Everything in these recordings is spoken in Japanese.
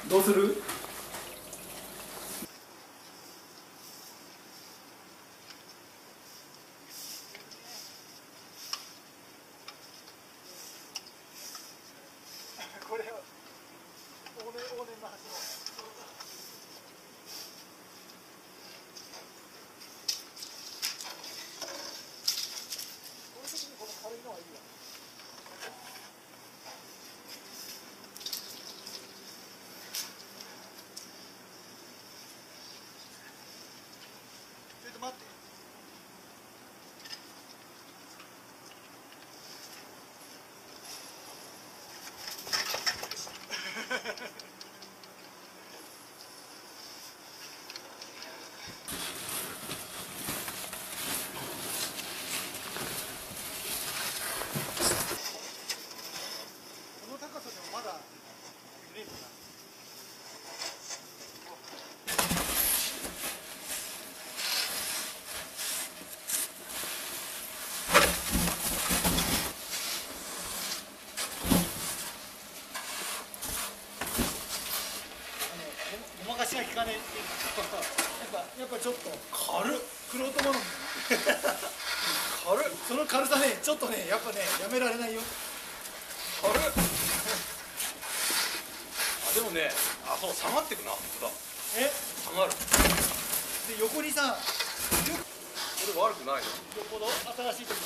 どうする？これは往年の橋の。この時にこの軽いのはいいわ。ちょっと待って。この高さでもまだ揺れるな。ごまかしが効かねえっていうか、やっぱちょっと軽っ。クロートもの軽っ。その軽さね、ちょっとね、やっぱね、やめられないよ。軽っ。あ、でもね、あ、そう、下がってくな。え、下がる。で横にさ、これ悪くないの。よっぽど新しい時は。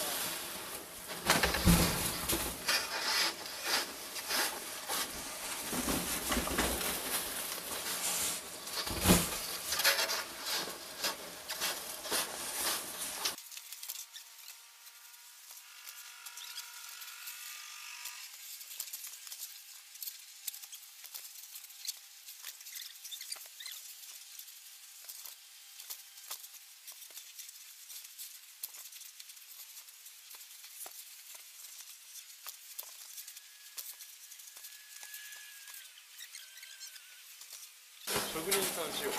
職人さんしよう。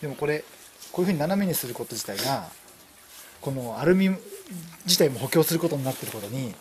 でもこれこういうふうに斜めにすること自体がこのアルミ自体も補強することになってることに